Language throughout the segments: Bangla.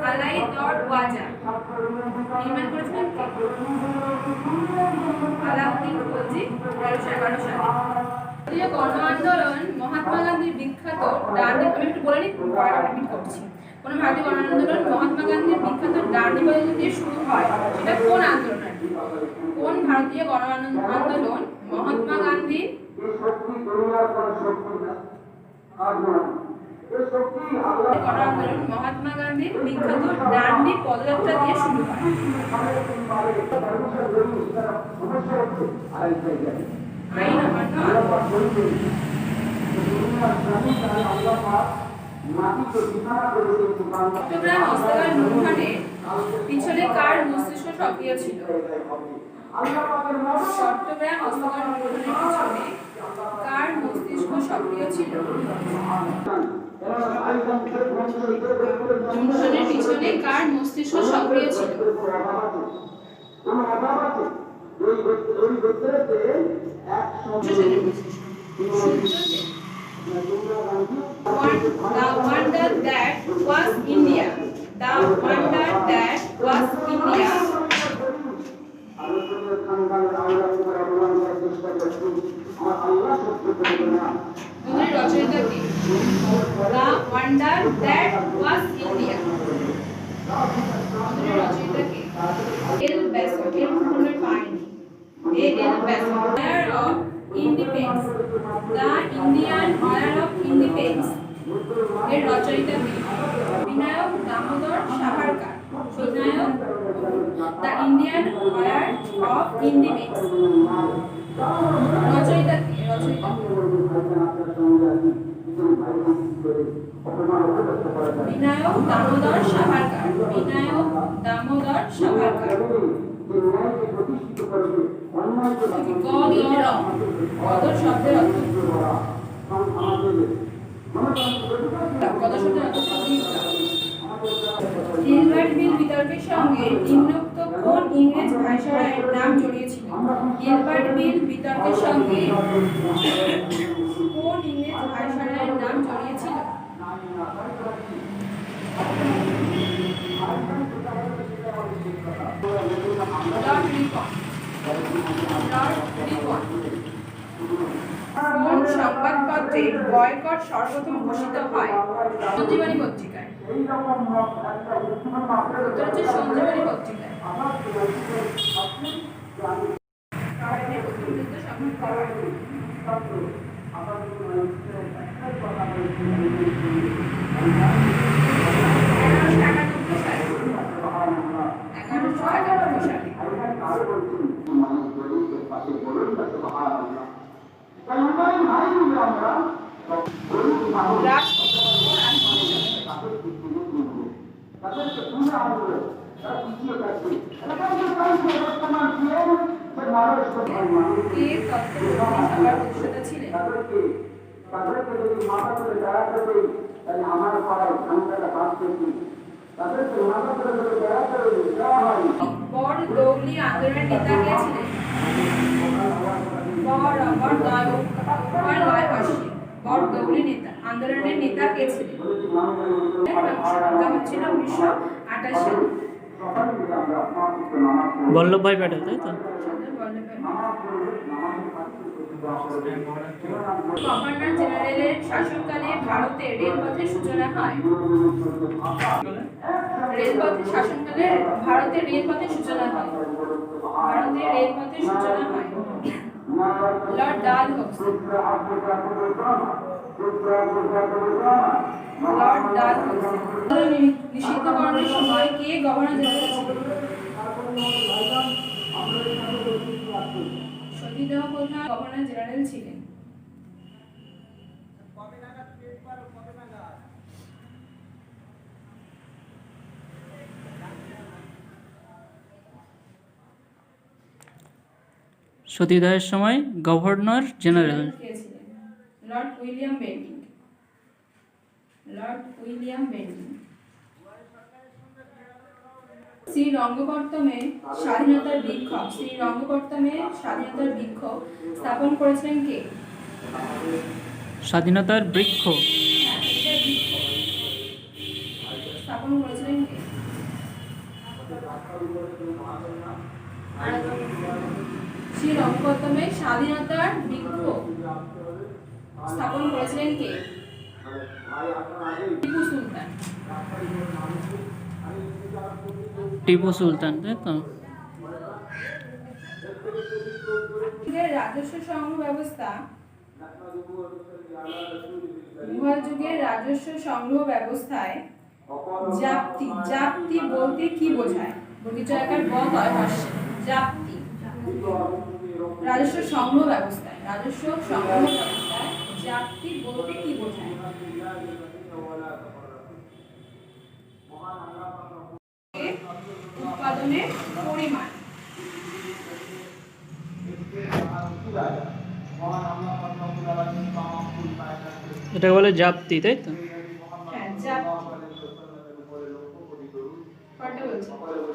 আলাই দর ওয়াজা নির্মাণ করেছিলেন কে? আলাউদ্দিন খলজি ১৩১১ সালে। ভারতীয় গণ আন্দোলন মহাত্মা গান্ধীর বিখ্যাত ডান্ডি, আমি একটু বলে নিই, রিপিট করছি। কোন ভারতীয় গণ আন্দোলন মহাত্মা গান্ধীর বিখ্যাত ডান্ডি পদ্ধতি দিয়ে শুরু হয়, সেটা কোন আন্দোলন? কোন ভারতীয় গণ আন্দোলন মহাত্মা গান্ধীর গণ আন্দোলন মহাত্মা গান্ধীর বিখ্যাত ডান্ডি পদযাত্রা দিয়ে শুরু হয়? আইন অমান্য চট্টগ্রাম হত্যাকাণ্ড লুণ্ঠনের পিছনে কার মস্তিষ্ক সক্রিয় ছিল? চট্টগ্রাম হত্যাকাণ্ড লুণ্ঠনের পিছনে কার মস্তিষ্ক সক্রিয় ছিল? লুণ্ঠনের পিছনে কার মস্তিষ্ক সক্রিয় ছিল? The wonder that was India. The wonder that was India. রচয়িতা কে? The wonder that was India. রচয়িতা কে? এল বেসন। এর পুরো পায়নি। এল বেসন। Year of Independence. The Indian Year of Independence. এর রচয়িতা কে? Vinayak Damodar Savarkar. Vinayak The Indian Year of Independence. রচয়িতা কে? রচয়িতা বিনায়ক দামোদর সাভারকার। বিনায়ক দামোদর সাভারকার। কদর শব্দের অর্থ? কদর শব্দের অর্থ গিলবার্ট বিল বিতর্কের সঙ্গে নিম্নোক্ত কোন ইংরেজ ভাইসরয়ের নাম জড়িয়েছিল? গিলবার্ট বিল বিতর্কের সঙ্গে কোন ইংরেজ ভাইসরয়ের নাম জড়িয়েছিল? লর্ড রিপন। লর্ড রিপন। কোন সংবাদপত্রে বয়কট সর্বপ্রথম ঘোষিত হয়? সঞ্জীবনী পত্রিকায়। উত্তর হচ্ছে সঞ্জীবনী পত্রিকায়। বরদৌলি আন্দোলনের নেতা কে ছিলেন? বরদৌলি নেতা আন্দোলনের নেতা কে ছিলেন? হচ্ছিল 1928 সালে। বল্লভভাই প্যাটেল, তাই তো? গভর্নর জেনারেলের শাসনকালে ভারতে রেলপথের সূচনা হয়? রেলপথের শাসনকালে ভারতে রেলপথের সূচনা হয়? ভারতে রেলপথের সূচনা হয়? লর্ড ডালহৌসি। লর্ড ডালহৌসি। নিষিদ্ধকরণের সময় কে গভর্নর জেনারেল ছিলেন? সতীদাহ প্রধান গভর্নর জেনারেল ছিলেন। সতীদাহের সময় governor general lord William Bentinck. Lord William Bentinck. শ্রীরঙ্গপত্তমে স্বাধীনতার বিক্ষোভ। শ্রীরঙ্গপত্তমে স্বাধীনতার বিক্ষোভ স্থাপন করেছিলেন কে? স্বাধীনতার বৃক্ষ। স্থাপন করেছিলেন কে? শ্রীরঙ্গপত্তমে স্বাধীনতার বিক্ষোভ স্থাপন করেছিলেন কে? টিপু সুলতান। টিপু সুলতান, তাই তো? রাজস্ব সংগ্রহ ব্যবস্থা মুঘল যুগের রাজস্ব সংগ্রহ ব্যবস্থায় জাপ্তি বলতে কি বোঝায়? বর্গীচয়কার ব হয় ভাষ্য। জাপ্তি রাজস্ব সংগ্রহ ব্যবস্থায় জাপ্তি বলতে কি বোঝায়? উৎপাদনের পরিমাণ। এটা বলে জাপ্তি, তাই তো? হ্যাঁ, জাপ্তি।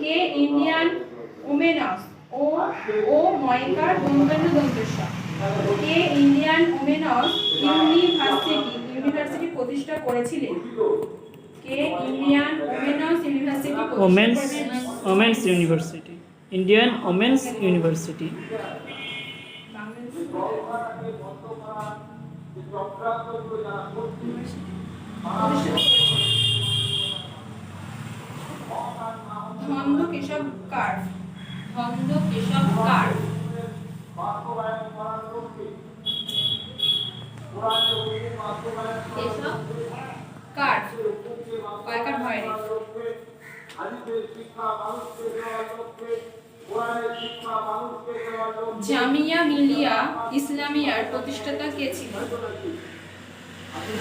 কে ইন্ডিয়ান ওমেনস ও ময়কার দন্তন্য দন্তস্ব কে ইন্ডিয়ান ওমেনস ইউনিভার্সিটি প্রতিষ্ঠা করেছিলেন? কে Indian women's university women's university, Indian women's university. ধন্দ কেশব কার। কেশব কার কয়কার হয় রে? জামিয়া মিলিয়া ইসলামিয়ার প্রতিষ্ঠাতা কে ছিলেন?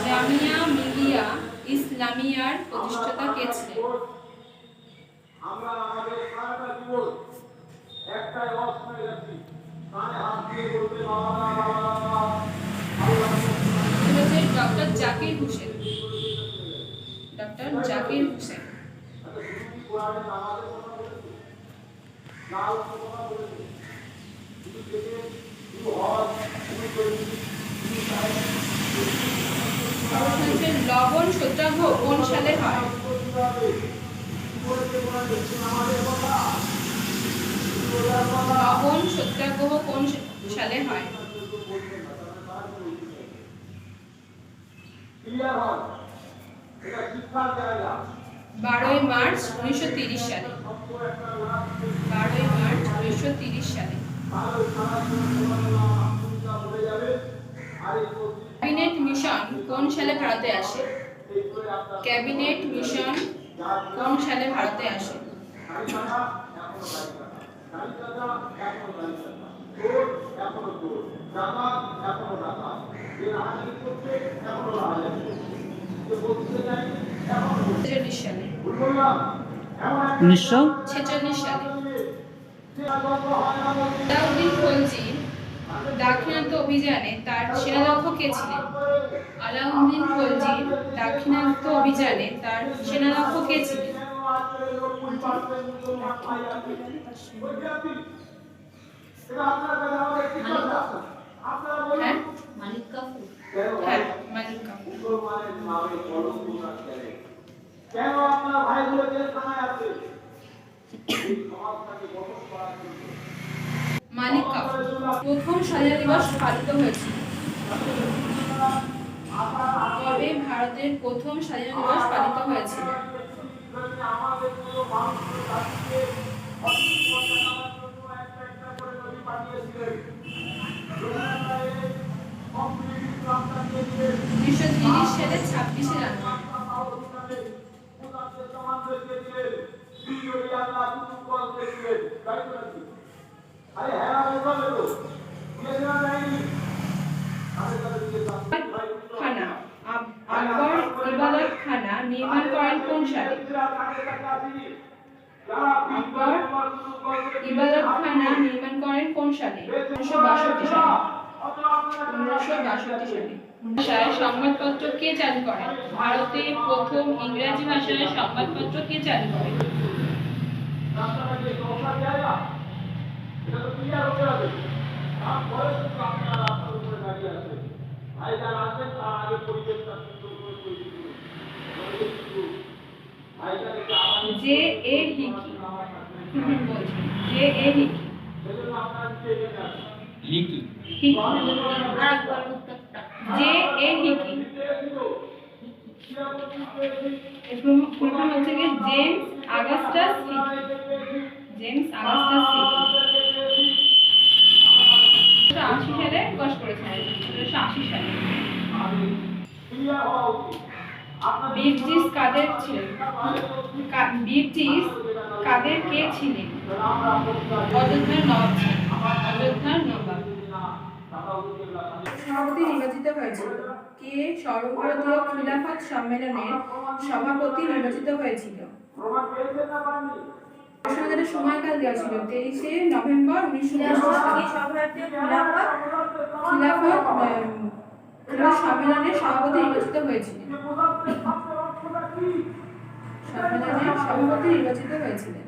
জামিয়া মিলিয়া ইসলামিয়ার প্রতিষ্ঠাতা কে ছিলেন? আমরা আমাদের সারাটা জীবন একটাই অস্ত্রে যাচ্ছি, কানে হাত দিয়ে বলতে ডক্টর জাকির হুসেন। ডক্টর জাকির হুসেন। লবণ সত্যাগ্রহ কোন সালে হয়? লবণ সত্যাগ্রহ কোন সালে হয়? 12ই মার্চ 1930 সালে। 12ই মার্চ 1930 সালে। ক্যাবিনেট মিশন কোন সালে ভারতে আসে? ক্যাবিনেট মিশন কোন সালে ভারতে আসে? সালে। 1946 সালে। আলাউদ্দিন খলজি দাক্ষিণাত্য অভিযানে তার সেনাধ্যক্ষ কে ছিলেন? আলাউদ্দিন খলজি দাক্ষিণাত্য অভিযানে তার সেনাধ্যক্ষ কে ছিলেন? মালিক কাফুর। কেন আপনার ভাইগুলো জেলখানায় আছে? মালিক কাফুর। প্রথম স্বাধীনতা দিবস পালিত হয়েছিল কবে? ভারতের প্রথম স্বাধীনতা দিবস পালিত হয়েছিল সালে 26শে জানুয়ারি। আকবর ইবাদত খানা নির্মাণ করেন কোন সালে? আকবর ইবাদত খানা নির্মাণ করেন কোন সালে? 1962 সালে। 1962 সালে। ভাষায় সংবাদপত্র কে চালু করেন? ভারতে প্রথম ইংরেজি ভাষায় সংবাদপত্র কে চালু করেন? ভাইজান জে এ হিকি বলছি J A Hicky leaky Hicky J A Hicky full form হচ্ছে কি James Augustus Hicky James Augustus Hicky 1980 সালে প্রকাশ করেছিলেন 1980 সালে বীরজিস কাদের ছিলেন বীরজিস কাদের কে ছিলেন অযোধ্যার নবাব ছিলেন অযোধ্যার নবাব সভাপতি নির্বাচিত হয়েছিল কে সর্বভারতীয় খিলাফত সম্মেলনের সভাপতি নির্বাচিত হয়েছিল প্রশ্নদের সময়কাল দেওয়া ছিল 23শে নভেম্বর 1969 খিলাফত সম্মেলনের সভাপতি নির্বাচিত হয়েছিলেন সম্মেলনের সভাপতি নির্বাচিত হয়েছিলেন